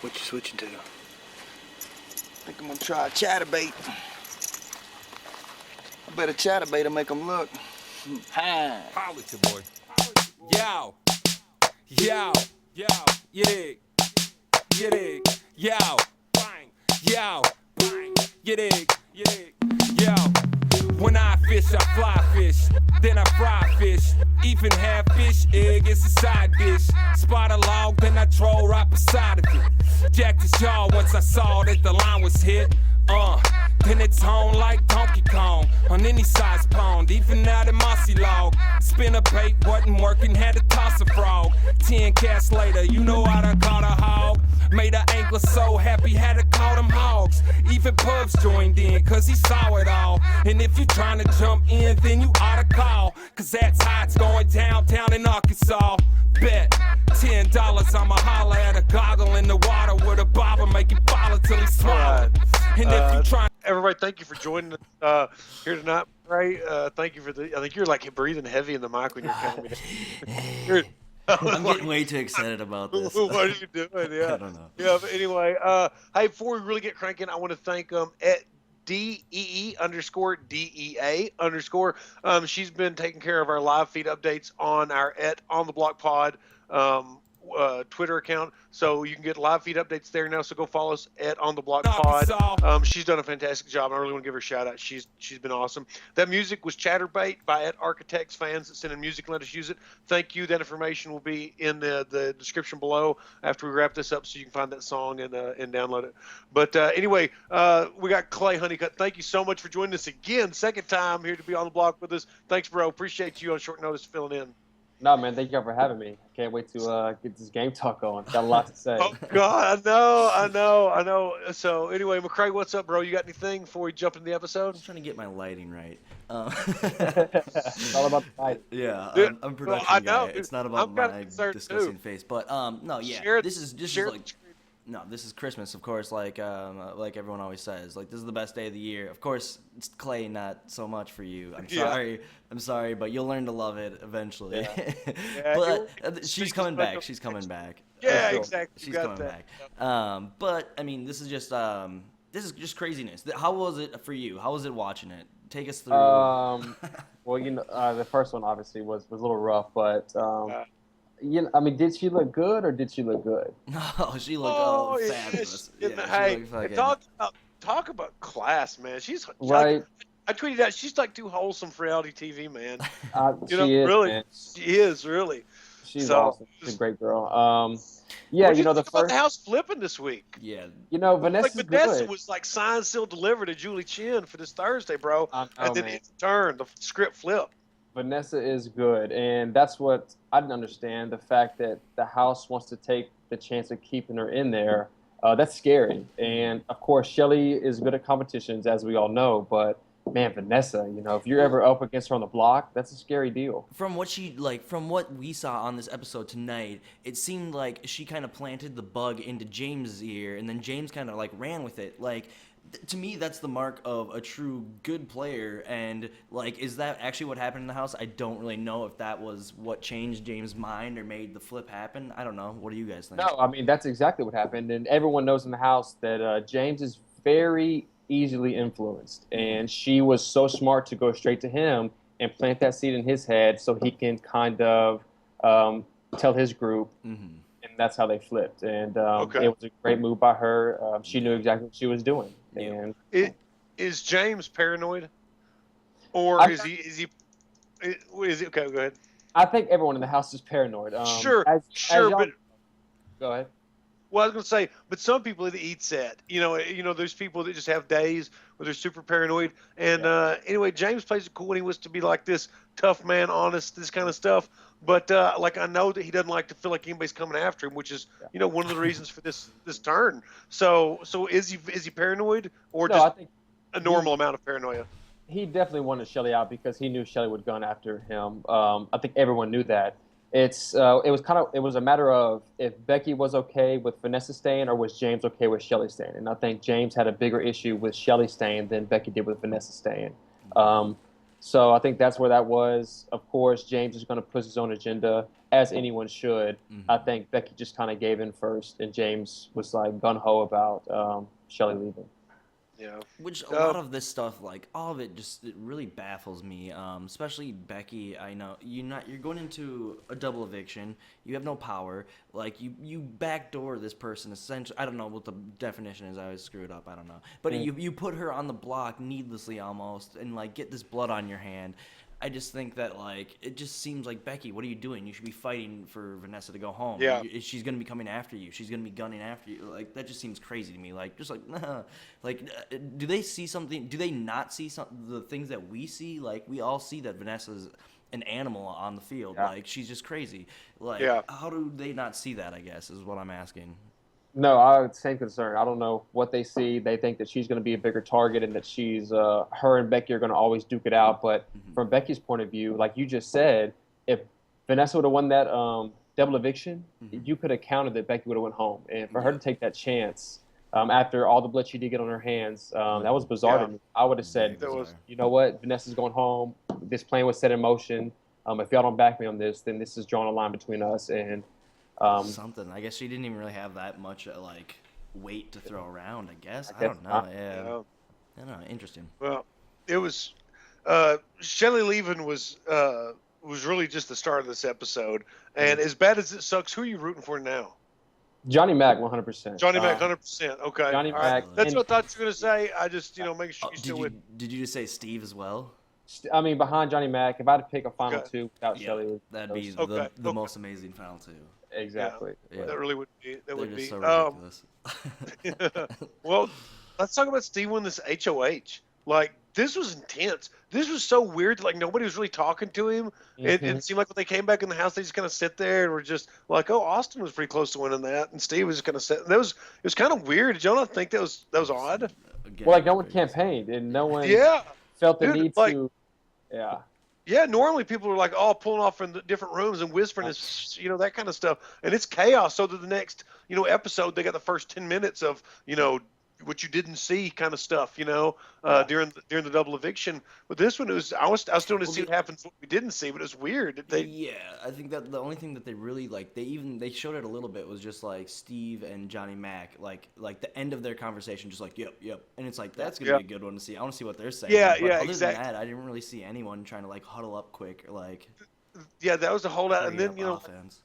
What you switching to? I think I'm gonna try a chatterbait. I bet a chatterbait will make them look. Holla at your boy. Yo. Yo. Yo. You dig. You dig. Yo. Bang. Yo. Bang. You dig. You dig. Yo. When I fish, I fly fish. Then I fry fish. Even half fish, egg is a side dish. Spot a log, then I troll right beside of it. Jacked his jaw once I saw that the line was hit. Then it's on like Donkey Kong on any size pond, even out in Mossy Log. Spin a bait, wasn't working, had to toss a frog. 10 casts later, you know I done caught a hog. Made a angler so happy, had to call them hogs. Even Pubs joined in, cause he saw it all. And if you're trying to jump in, then you oughta call, cause that's how it's going downtown in Arkansas. Bet $10, I'ma holler at a goggle in the water with a bobber, make it follow till he swallow. And if you try. Everybody, thank you for joining us here tonight. Ray, thank you for I think you're like breathing heavy in the mic when you're telling me. I'm getting way too excited about this. What are you doing? Yeah. I don't know. Yeah, but anyway, hey, before we really get cranking, I want to thank at DEE_DEA_. She's been taking care of our live feed updates on our On the Block Pod Twitter account, so you can get live feed updates there now. So go follow us at On the Block Pod. She's done a fantastic job. I really want to give her a shout out. She's been awesome. That music was Chatterbait by Architects fans that sent in music and let us use it. Thank you. That information will be in the description below after we wrap this up, so you can find that song and download it. But anyway, we got Clay Honeycutt. Thank you so much for joining us again, second time here to be on the block with us. Thanks, bro. Appreciate you on short notice filling in. No, man, thank you for having me. I can't wait to get this game talk on. Got a lot to say. Oh, God, I know. So, anyway, McCrae, what's up, bro? You got anything before we jump into the episode? I'm just trying to get my lighting right. It's all about the light. Yeah, Dude, I'm a production I know, guy. dude. It's not about my disgusting face. But, no, yeah, this is like... No, this is Christmas, of course, like everyone always says. Like, this is the best day of the year. Of course, it's Clay, not so much for you. I'm sorry, but you'll learn to love it eventually. Yeah. But she's coming back. She's coming back. Yeah, exactly. She's coming back. But, I mean, this is just craziness. How was it for you? How was it watching it? Take us through. Well, you know, the first one obviously was a little rough, but... You know, I mean, did she look good or did she look good? No, she looked fabulous. Hey, talk about class, man. She's right. I tweeted out she's like too wholesome for reality TV, man. She is, really. Man. She is really. She's awesome. She's a great girl. Yeah, you know the first house flipping this week. Yeah, you know Vanessa was like signed, sealed, delivered to Julie Chen for this Thursday, bro. And then it's turned. The script flip. Vanessa is good, and that's what I didn't understand. The fact that the house wants to take the chance of keeping her in there, that's scary. And, of course, Shelly is good at competitions, as we all know, but, man, Vanessa, you know, if you're ever up against her on the block, that's a scary deal. From what we saw on this episode tonight, it seemed like she kind of planted the bug into James' ear, and then James kind of, like, ran with it. Like, to me, that's the mark of a true good player, and, like, is that actually what happened in the house? I don't really know if that was what changed James' mind or made the flip happen. I don't know. What do you guys think? No, I mean, that's exactly what happened, and everyone knows in the house that James is very easily influenced, and she was so smart to go straight to him and plant that seed in his head so he can kind of tell his group, and that's how they flipped. And it was a great move by her. She knew exactly what she was doing. And is James paranoid, or is he? Okay, go ahead. I think everyone in the house is paranoid. Sure, but go ahead. Well, I was going to say, but some people that eat set, you know, there's people that just have days where they're super paranoid. And anyway, James plays it cool when he wants to be like this tough man, honest, this kind of stuff. But like I know that he doesn't like to feel like anybody's coming after him, which is one of the reasons for this turn. So is he paranoid or just I think a normal amount of paranoia? He definitely wanted Shelly out because he knew Shelly would gun after him. I think everyone knew that. It was a matter of if Becky was okay with Vanessa staying or was James okay with Shelly staying. And I think James had a bigger issue with Shelly staying than Becky did with Vanessa staying. So I think that's where that was. Of course, James is going to push his own agenda, as anyone should. I think Becky just kind of gave in first, and James was like gun-ho about Shelley leaving. Yeah. Which a lot of this stuff, like all of it, just it really baffles me. Especially Becky. I know you're going into a double eviction. You have no power. Like you backdoor this person. Essentially, I don't know what the definition is. I always screw it up. I don't know. But you put her on the block needlessly almost, and like get this blood on your hand. I just think that, like, it just seems like, Becky, what are you doing? You should be fighting for Vanessa to go home. Yeah. She's going to be coming after you. She's going to be gunning after you. Like, that just seems crazy to me. Like, just like, nah. Like, do they see something? Do they not see the things that we see? Like, we all see that Vanessa's an animal on the field. Yeah. Like, she's just crazy. Like, how do they not see that, I guess, is what I'm asking. No, I have the same concern. I don't know what they see. They think that she's going to be a bigger target and that she's her and Becky are going to always duke it out. But from Becky's point of view, like you just said, if Vanessa would have won that double eviction, you could have counted that Becky would have went home. And for her to take that chance after all the blood she did get on her hands, that was bizarre to me. I would have said, you know what, Vanessa's going home. This plan was set in motion. If y'all don't back me on this, then this is drawing a line between us. And something. I guess she didn't even really have that much like weight to throw around. I guess I don't know. Yeah, I don't know. Interesting. Well, it was Shelley leaving was really just the start of this episode. And as bad as it sucks, who are you rooting for now? Johnny Mac, 100%. Johnny Mac, 100%. Okay. Johnny All Mac. right. That's what I thought you were going to say. I just, make sure you still with. Did you just say Steve as well? I mean, behind Johnny Mac, if I had to pick a final two without Shelley, that'd be the most amazing final two. Exactly. Yeah. That really would be. That would be. So ridiculous. Well, let's talk about Steve winning this HOH. Like, this was intense. This was so weird. Like, nobody was really talking to him. It seemed like when they came back in the house, they just kind of sit there and were just like, "Oh, Austin was pretty close to winning that," and Steve was just kind of sitting. It was kind of weird. Did y'all not think that was odd? Well, like no one campaigned and no one felt the need to. Yeah. Yeah, normally people are like, pulling off from the different rooms and whispering, that kind of stuff. And it's chaos. So that the next, episode, they got the first 10 minutes of, what you didn't see kind of stuff, during the double eviction. But this one, I was still to see what happens, what we didn't see, but it was weird. I think that the only thing that they really, like, they showed it a little bit was just, like, Steve and Johnny Mac, like the end of their conversation, just like, yep. And it's like, that's going to be a good one to see. I want to see what they're saying. Other than that, I didn't really see anyone trying to, like, huddle up quick or, like... Yeah, that was a holdout. And then, offense.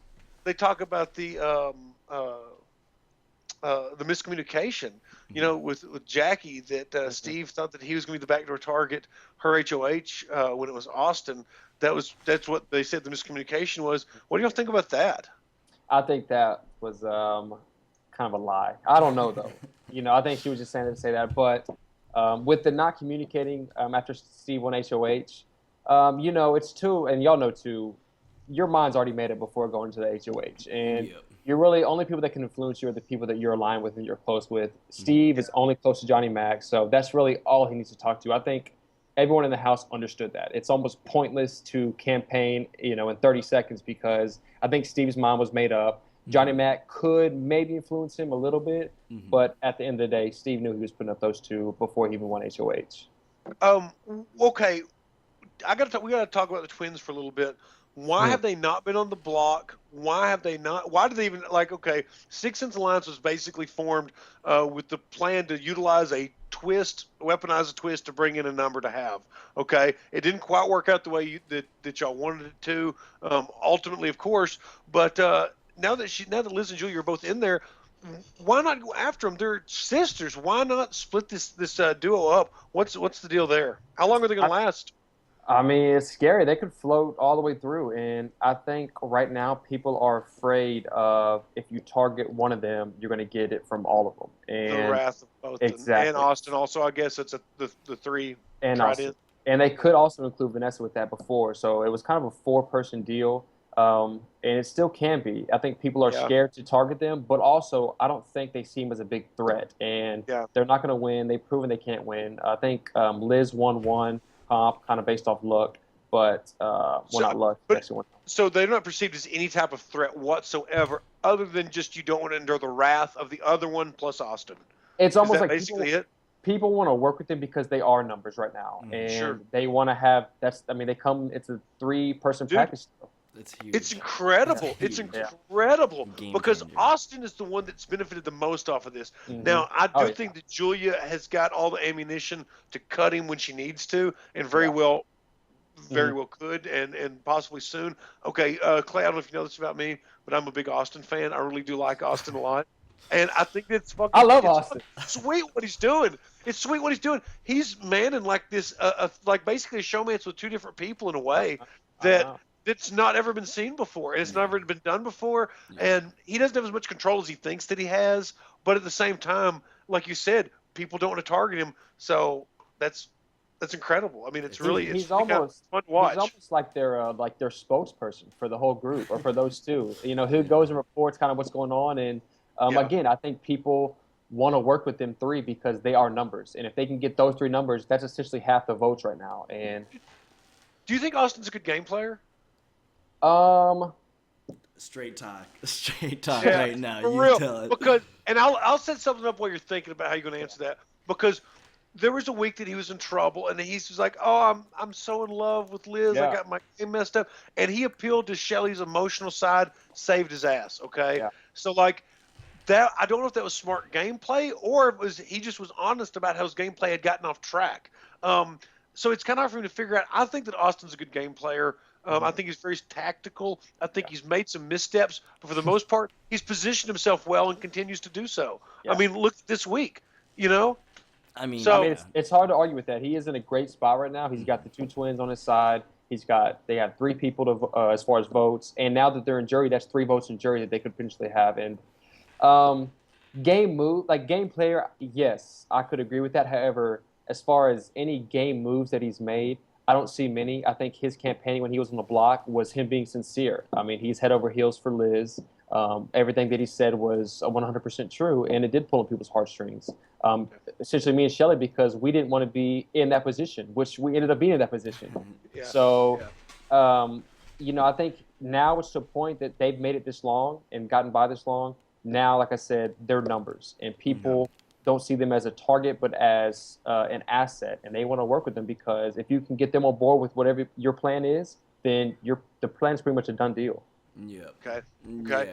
They talk about the miscommunication, with Jackie, that Steve thought that he was going to be the backdoor target, her HOH, when it was Austin. That's what they said the miscommunication was. What do y'all think about that? I think that was kind of a lie. I don't know, though. I think she was just saying it to say that. But with the not communicating after Steve won HOH, it's too, and y'all know too, your mind's already made it before going to the HOH. And you're really, only people that can influence you are the people that you're aligned with and you're close with. Steve is only close to Johnny Mac, so that's really all he needs to talk to. I think everyone in the house understood that. It's almost pointless to campaign, in 30 seconds because I think Steve's mind was made up. Johnny Mac could maybe influence him a little bit, but at the end of the day, Steve knew he was putting up those two before he even won HOH. Okay. We got to talk about the twins for a little bit. Why have they not been on the block? Why did they even, Sixth Sense Alliance was basically formed with the plan to utilize weaponize a twist to bring in a number to have. Okay. It didn't quite work out the way that y'all wanted it to, ultimately, of course. But now that Liz and Julia are both in there, why not go after them? They're sisters. Why not split this duo up? What's the deal there? How long are they going to last? I mean, it's scary. They could float all the way through. And I think right now people are afraid of if you target one of them, you're going to get it from all of them. And the wrath of both. Exactly. And Austin also, I guess it's the three. And Austin. And they could also include Vanessa with that before. So it was kind of a 4-person deal. And it still can be. I think people are scared to target them. But also, I don't think they see them as a big threat. And they're not going to win. They've proven they can't win. I think Liz won one. Kind of based off luck, but not luck. So they're not perceived as any type of threat whatsoever, other than just you don't want to endure the wrath of the other one plus Austin. It's almost like basically it. people want to work with them because they are numbers right now, and Sure. they want to have. They come. It's a 3-person Dude. package. It's huge. It's incredible. It's huge. incredible Game because changer. Austin is the one that's benefited the most off of this. Mhm. Now, I do Oh, yeah. think that Julia has got all the ammunition to cut him when she needs to, and very well could, and possibly soon. Okay, Clay, I don't know if you know this about me, but I'm a big Austin fan. I really do like Austin a lot. And I think it's fucking. I love it's Austin. Sweet what he's doing. It's sweet what he's doing. He's manning like this, like basically a showmance with two different people in a way that's not ever been seen before, and it's never been done before. And he doesn't have as much control as he thinks that he has. But at the same time, like you said, people don't want to target him. So that's incredible. I mean, it's really almost fun to watch. He's almost like their spokesperson for the whole group or for those two. You know, he goes and reports kind of what's going on, and again, I think people want to work with them three because they are numbers, and if they can get those 3 numbers, that's essentially half the votes right now. And do you think Austin's a good game player? Straight talk right now. For You real. tell it. Because, and I'll set something up while you're thinking about how you're going to answer that. Because there was a week that he was in trouble, and he was like, "Oh, I'm so in love with Liz. I got my game messed up," and he appealed to Shelly's emotional side, saved his ass. Okay, so like that, I don't know if that was smart gameplay or it was he just was honest about how his gameplay had gotten off track. So it's kind of hard for me to figure out. I think that Austin's a good game player. I think he's very tactical. I think he's made some missteps, but for the most part, he's positioned himself well and continues to do so. I mean, look this week, you know. I mean, it's hard to argue with that. He is in a great spot right now. He's got the 2 twins on his side. They have 3 people to as far as votes, and now that they're in jury, that's 3 votes in jury that they could potentially have. And game player, yes, I could agree with that. However, as far as any game moves that he's made, I don't see many. I think his campaigning when he was on the block was him being sincere. I mean, he's head over heels for Liz. Everything that he said was 100% true, and it did pull on people's heartstrings. Essentially, me and Shelly, because we didn't want to be in that position, which we ended up being in that position. I think now it's to a point that they've made it this long and gotten by this long. Now, like I said, they're numbers, and people don't see them as a target, but as an asset, and they want to work with them because if you can get them on board with whatever your plan is, then the plan is pretty much a done deal. Yeah. Okay. Yeah.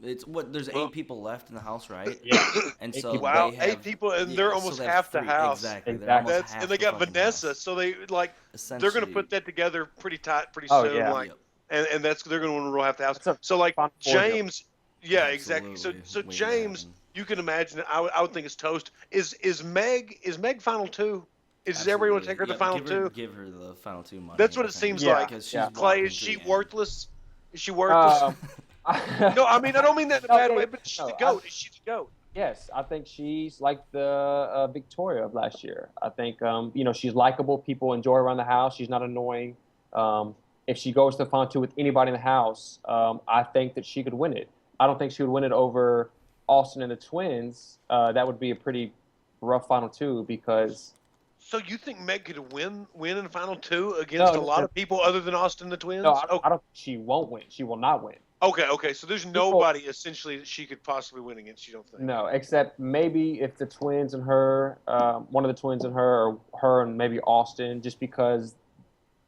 It's there's 8 people left in the house, right? Yeah. And 8 so people. Wow, they have, 8 people, and they're almost they have half the 3 house. Exactly. Exactly. They're almost half And they the got fucking Vanessa, house. so they're going to Essentially. put that together pretty tight, pretty Oh, soon. yeah. Like, and they're going to want to roll half the house. That's a So like Final Four deal. James, yeah, exactly. So Absolutely. James, you can imagine. I would think it's toast. Is Meg final 2? Is everybody want to take her to final 2? Give her the final 2 money. That's what it I think. seems Yeah. like. Because she's Yeah. Clay, walking is to she the end. worthless? Is she worthless? No, I mean I don't mean that in a bad way, but she's the goat. Is she the goat? Yes, I think she's like the Victoria of last year. I think she's likable. People enjoy her around the house. She's not annoying. If she goes to the final 2 with anybody in the house, I think that she could win it. I don't think she would win it over Austin and the twins. That would be a pretty rough final 2 because. So you think Meg could win in the final 2 against a lot of people other than Austin and the twins? No, I don't. She won't win. She will not win. Okay. So there's nobody essentially that she could possibly win against. You don't think? No, except maybe if the twins and her, one of the twins and her, or her and maybe Austin, just because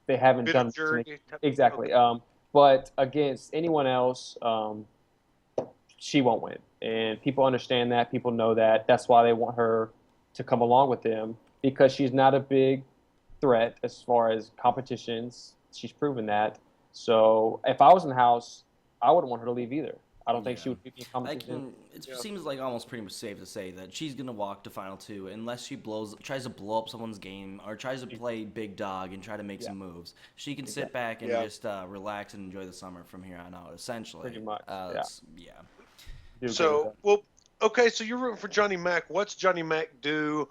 they haven't Bit done of jury. exactly. Okay. But against anyone else, she won't win, and people understand that. People know that. That's why they want her to come along with them because she's not a big threat as far as competitions. She's proven that. So if I was in the house, I wouldn't want her to leave either. I don't think she would be in competition. It seems like almost pretty much safe to say that she's gonna walk to final 2 unless she tries to blow up someone's game or tries to play big dog and try to make some moves. She can sit back and just relax and enjoy the summer from here on out. Essentially, Pretty much. So okay. So you're rooting for Johnny Mac. What's Johnny Mac do?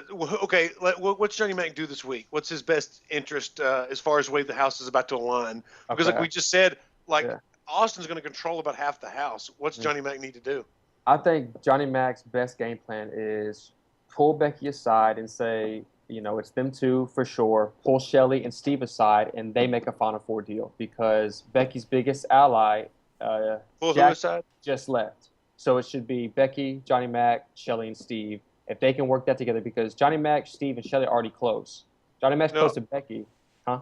What's Johnny Mac do this week? What's his best interest as far as the way the house is about to align? Because like we just said, Austin's going to control about half the house. What's Johnny Mac need to do? I think Johnny Mac's best game plan is pull Becky aside and say, it's them 2 for sure. Pull Shelly and Steve aside, and they make a Final 4 deal because Becky's biggest ally, Pull who Jack, aside? just left. So it should be Becky, Johnny Mac, Shelly, and Steve. if they can work that together, because Johnny Mac, Steve, and Shelly are already close. Johnny Mac's No. close to Becky. Huh?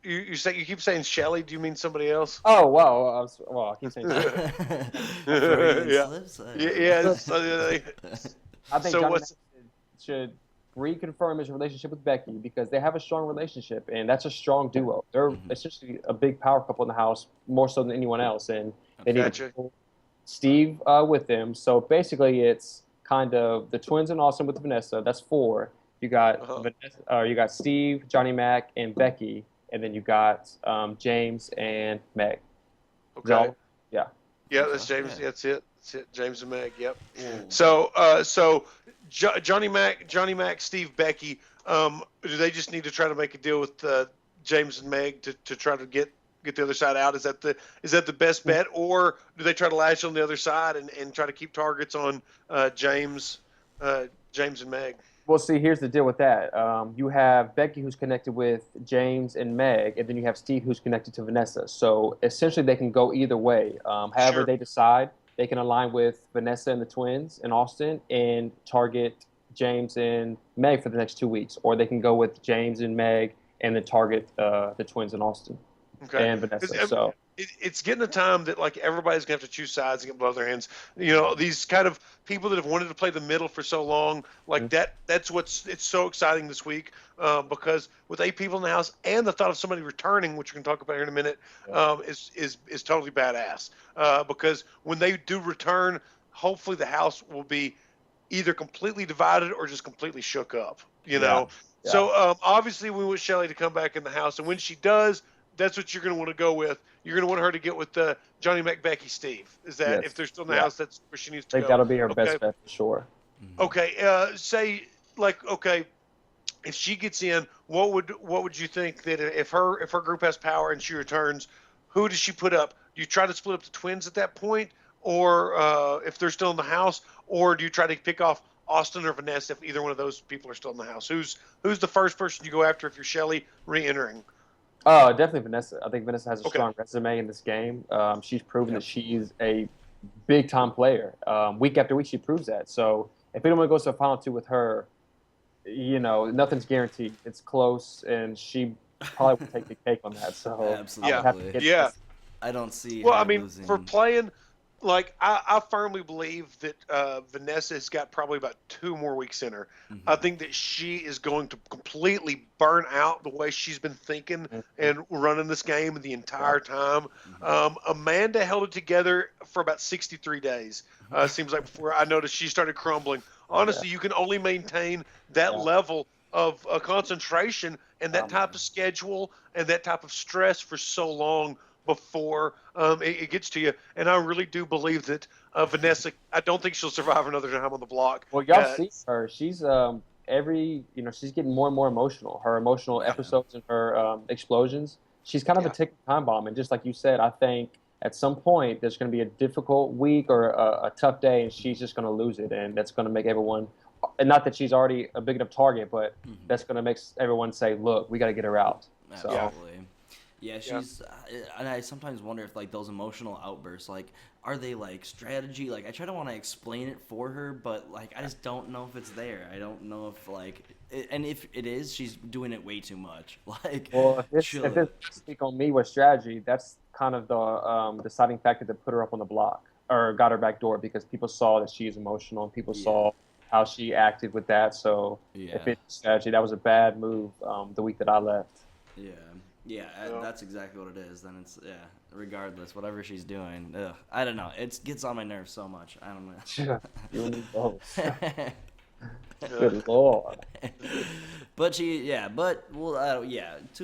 You keep saying Shelly. Do you mean somebody else? Oh, wow. Well, I keep saying Shelly. Freudian Yeah. slips. Yeah. I think So Johnny what's- Mac should reconfirm his relationship with Becky, because they have a strong relationship, and that's a strong duo. They're essentially a big power couple in the house, more so than anyone else, and they need Gotcha. to pull Steve with them. So basically, it's kind of the twins and Austin with Vanessa. That's 4. You got you got Steve, Johnny Mac, and Becky, and then you got James and Meg. Okay. Yeah. Yeah, that's James. Yeah. That's it. James and Meg. Yep. So Johnny Mac, Steve, Becky. Do they just need to try to make a deal with James and Meg to try to get the other side out? Is that the best bet, or do they try to lash on the other side and try to keep targets on James and Meg? Well, see, here's the deal with that. You have Becky, who's connected with James and Meg, and then you have Steve, who's connected to Vanessa. So essentially, they can go either way. However Sure. they decide, they can align with Vanessa and the twins in Austin and target James and Meg for the next 2 weeks, or they can go with James and Meg and then target the twins in Austin and Vanessa. So it's getting a time that like everybody's gonna have to choose sides and get blood on their hands. You know, these kind of people that have wanted to play the middle for so long, like that's it's so exciting this week, because with 8 people in the house and the thought of somebody returning, which we can talk about here in a minute, is totally badass. Because when they do return, hopefully the house will be either completely divided or just completely shook up. You know. Yeah. So obviously we want Shelly to come back in the house, and when she does, that's what you're going to want to go with. You're going to want her to get with Johnny Mac, Becky, Steve. Is that if they're still in the house, that's where she needs to I go. think that'll be her best bet for sure. Okay. If she gets in, what would you think that if her group has power and she returns, who does she put up? Do you try to split up the twins at that point, or if they're still in the house, or do you try to pick off Austin or Vanessa if either one of those people are still in the house? Who's the first person you go after if you're Shelly re-entering? Oh, definitely Vanessa. I think Vanessa has a strong resume in this game. She's proven that she's a big-time player. Week after week, she proves that. So if anyone goes to a final 2 with her, you know, nothing's guaranteed. It's close, and she probably would take the cake on that. So Absolutely. Yeah. I don't see. Well, her I mean, losing. for playing, like I firmly believe that Vanessa has got probably about 2 more weeks in her. I think that she is going to completely burn out the way she's been thinking and running this game the entire time. Amanda held it together for about 63 days. Seems like before I noticed she started crumbling. Honestly, you can only maintain that level of concentration and that type of schedule and that type of stress for so long before it gets to you. And I really do believe that Vanessa, I don't think she'll survive another time on the block. Well, y'all see her. She's she's getting more and more emotional. Her emotional episodes and her explosions. She's kind of a ticking time bomb. And just like you said, I think at some point there's going to be a difficult week or a tough day, and she's just going to lose it. And that's going to make everyone, and not that she's already a big enough target, but that's going to make everyone say, look, we got to get her out. Absolutely. Yeah, she's, and I sometimes wonder if like those emotional outbursts, like, are they like strategy? Like, I try to want to explain it for her, but like, I just don't know if it's there. I don't know if like, and if it is, she's doing it way too much. Like, well, if this speak on me with strategy, that's kind of the deciding factor that put her up on the block or got her back door, because people saw that she's emotional and people saw how she acted with that. So if it's strategy, that was a bad move the week that I left. Yeah, that's exactly what it is. Then it's, regardless, whatever she's doing, I don't know. It gets on my nerves so much. I don't know. You and me both. Good Lord. But 2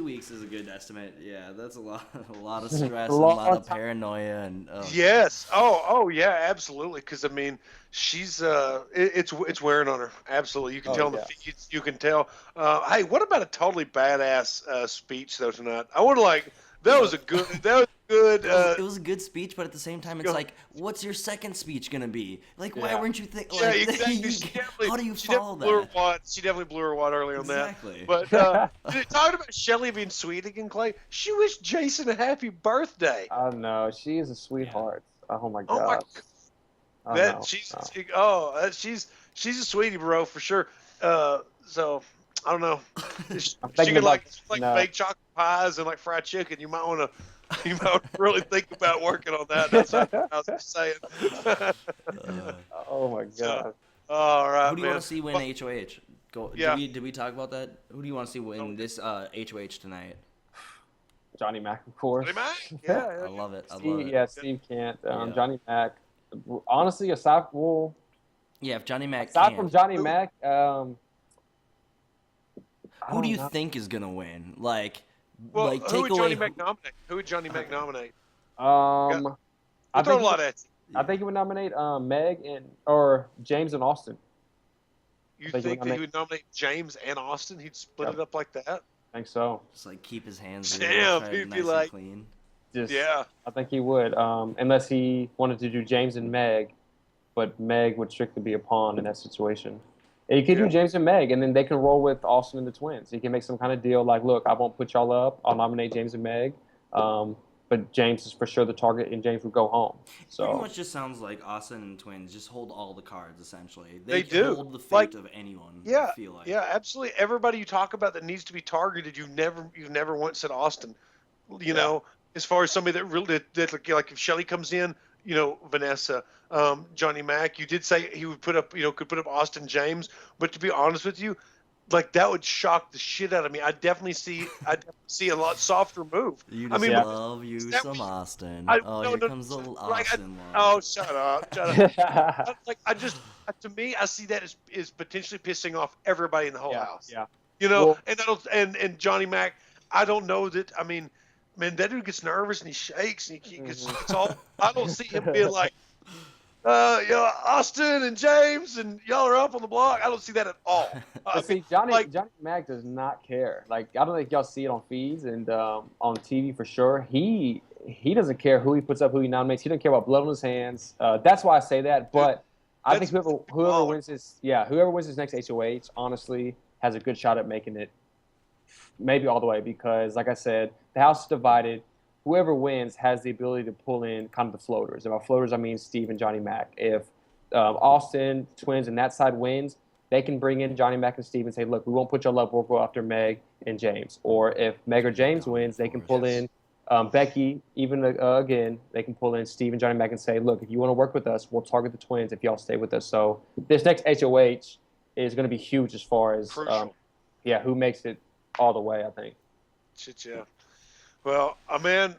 weeks is a good estimate. Yeah, that's a lot of stress, and a lot of paranoia, and yes, yeah, absolutely. Because I mean, she's it's wearing on her. Absolutely, you can tell in the feeds. You can tell. Hey, what about a totally badass speech though tonight? I want to that was good. It was a good speech, but at the same time, it's like, what's your second speech gonna be? Like, why weren't you thinking? Yeah, exactly. How do you follow that? She definitely blew her wad early on that. But talking about Shelly being sweet again, Clay, she wished Jason a happy birthday. I know, she is a sweetheart. Oh my God. Oh, That no, she's no. she's a sweetie, bro, for sure. So I don't know. She I'm thinking could about like no. bake chocolate pies and like fried chicken. You might want to really think about working on that. That's what I was just saying. Oh my So, god. all Who right, do you want man. to see win Well, HOH? Go. yeah. Did we talk about that? Who do you want to see win Oh, this HOH tonight? Johnny Mac, of course. Johnny Mac? Yeah. I love it. I love Steve, it. yeah, Steve can't. Yeah. Johnny Mac. Honestly, aside Yeah, if Johnny Mac aside can't, from Johnny Mac, I who do don't you know. think is gonna win? Like Well, who take would away. Johnny Mac nominate? Who would Johnny Mac nominate? Um, I We'll throw think a lot at you. I think he would nominate Meg and or James and Austin. You I think he would think that he would nominate James and Austin? He'd split Yep. it up like that? I think so. Just like keep his hands real, Damn, try he'd it be nice like- and clean. Just Yeah. I think he would. Unless he wanted to do James and Meg, but Meg would strictly be a pawn in that situation. And you could Yeah. do James and Meg, and then they can roll with Austin and the twins. You can make some kind of deal like, look, I won't put y'all up. I'll nominate James and Meg. But James is for sure the target, and James would go home. Pretty So much just sounds like Austin and Twins just hold all the cards essentially. They can do. hold the fate Like, of anyone. Yeah, I feel like. yeah, absolutely. Everybody you talk about that needs to be targeted, you've never once said Austin. You know, as far as somebody that really that like if Shelly comes in, Vanessa, Johnny Mac, you did say he would put up, could put up Austin James, but to be honest with you, like that would shock the shit out of me. I definitely see a lot softer move. You I just mean, but love you that some we- Austin. no, Here no, comes the little like, Austin love. oh, shut up. To me, I see that as potentially pissing off everybody in the whole house. yeah. And Well- and Johnny Mac, I don't know that. I mean, man, that dude gets nervous and he shakes and he gets it's all. I don't see him being like, Austin and James and y'all are up on the block. I don't see that at all. But see, Johnny Mac does not care. Like, I don't think y'all see it on feeds and on TV for sure. He doesn't care who he puts up, who he nominates. He doesn't care about blood on his hands. That's why I say that. But I think whoever wins this next HOH, honestly, has a good shot at making it maybe all the way because, like I said, the house is divided. Whoever wins has the ability to pull in kind of the floaters. And by floaters, I mean Steve and Johnny Mac. If Austin, Twins, and that side wins, they can bring in Johnny Mac and Steve and say, look, we won't put y'all up. We'll go after Meg and James. Or if Meg or James wins, they can pull in Becky. Even again, they can pull in Steve and Johnny Mac and say, look, if you want to work with us, we'll target the Twins if y'all stay with us. So this next HOH is going to be huge as far as who makes it all the way, I think. Shit, yeah. Well, man,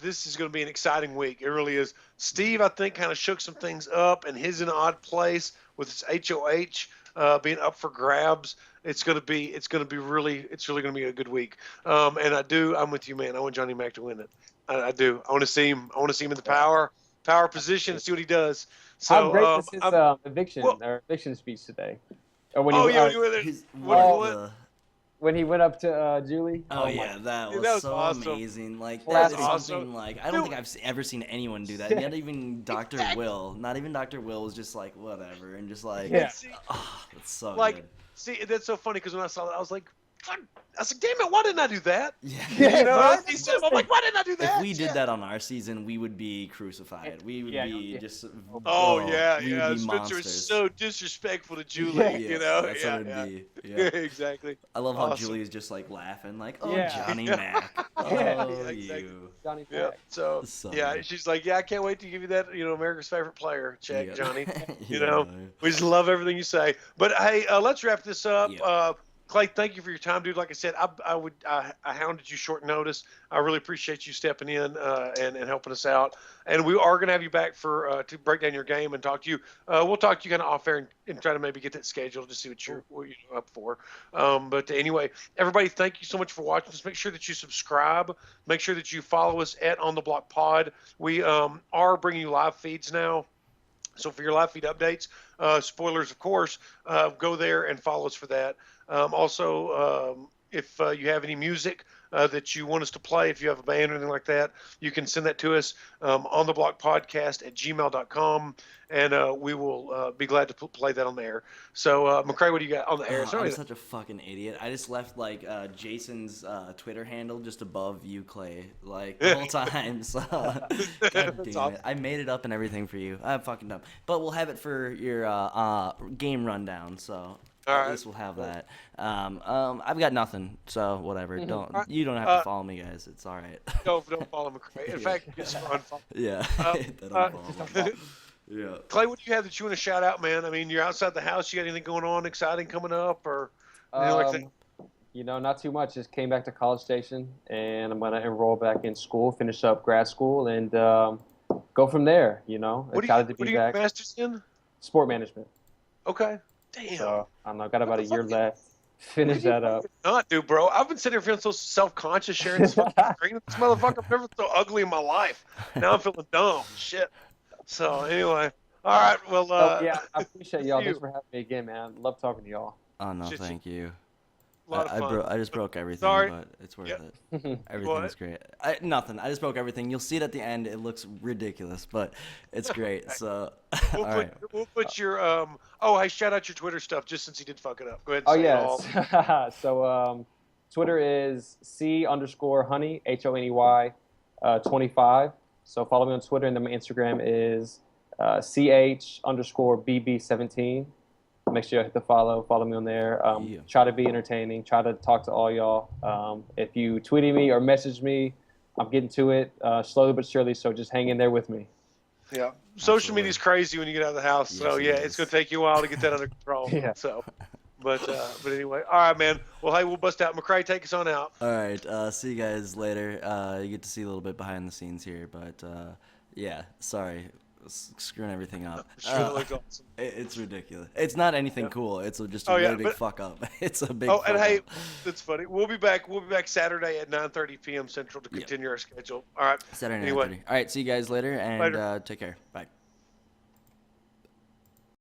this is going to be an exciting week. It really is. Steve, I think, kind of shook some things up, and he's in an odd place with his HOH being up for grabs. It's really going to be a good week. And I'm with you, man. I want Johnny Mac to win it. I do. I want to see him. I want to see him in the power position and see what he does. So, how great was his eviction speech today? Or when when he went up to Julie. Oh yeah, that was so awesome. amazing. Like That's that is awesome. something like I don't think I've ever seen anyone do that. Not even Dr. Will. Not even Dr. Will was just like whatever and just like See, that's so like, good. see, that's so funny because when I saw that, I was like, damn it, why didn't I do that? Yeah. I'm like, why didn't I do that? If we did that on our season, we would be crucified. We would be just. Oh we yeah. would be Spencer monsters. is so disrespectful to Julie. Yes, that's what it'd be. Yeah. Exactly. I love how Awesome. Julie is just like laughing, like, "Oh, Yeah. Johnny Mac, oh exactly. you." Johnny Yeah. Mac. So good. she's like, yeah, I can't wait to give you that, America's favorite player check, Yeah. Johnny. Yeah. We just love everything you say. But hey, let's wrap this up. Yeah. Clay, thank you for your time, dude. Like I said, I hounded you short notice. I really appreciate you stepping in and helping us out. And we are going to have you back to break down your game and talk to you. We'll talk to you kind of off air and try to maybe get that scheduled to see what you're up for. But anyway, everybody, thank you so much for watching. Just make sure that you subscribe. Make sure that you follow us at On The Block Pod. We are bringing you live feeds now. So for your live feed updates, spoilers, of course, go there and follow us for that. Also, if you have any music that you want us to play, if you have a band or anything like that, you can send that to us on the blockpodcast at gmail.com, and we will be glad to play that on the air. So, McCrae, what do you got on the air? I'm such a fucking idiot. I just left like Jason's Twitter handle just above you, Clay, like the whole time. So, God damn it, I made it up and everything for you. I'm fucking dumb, but we'll have it for your game rundown. So. At least we'll have that. I've got nothing, so whatever. You don't have to follow me, guys. It's all right. Don't follow McCrae. In fact, just unfollow. Yeah. Yeah. Clay, what do you have that you want to shout out, man? I mean, you're outside the house. You got anything going on exciting coming up, or anything like that? You know, not too much. Just came back to College Station, and I'm gonna enroll back in school, finish up grad school, and go from there. You know, what do you get master's in? Sport management. Okay. Damn. So I don't know. Got about a year left. Finish that up. Not do, bro. I've been sitting here feeling so self-conscious sharing this fucking screen. This motherfucker never so ugly in my life. Now I'm feeling dumb. Shit. So anyway, all right. Well, yeah, I appreciate y'all. Thanks for having me again, man. Love talking to y'all. Oh no, thank you. A lot of fun. I just broke everything, but it's worth it. Everything's great. Nothing. I just broke everything. You'll see it at the end. It looks ridiculous, but it's great. So, we'll put your hey, shout out your Twitter stuff just since he did fuck it up. Go ahead. And say it all. So Twitter is C_honey HONEY 25. So follow me on Twitter, and then my Instagram is CH_BB17. Make sure you hit the follow me on there. Try to be entertaining, try to talk to all y'all. If you tweeted me or message me, I'm getting to it slowly but surely, so just hang in there with me. Yeah. Social media's crazy when you get out of the house, so it's going to take you a while to get that under control. Yeah. So, but anyway, all right, man. Well, hey, we'll bust out. McCrae, take us on out. All right. See you guys later. You get to see a little bit behind the scenes here, but yeah, sorry. Screwing everything up. Sure, that looks awesome. It's ridiculous. It's not anything cool. It's just a really big fuck up. It's a big. Oh, and hey, that's funny. We'll be back Saturday at 9:30 p.m. Central to continue our schedule. All right. Saturday anyway. 9:30. All right. See you guys later, and take care. Bye.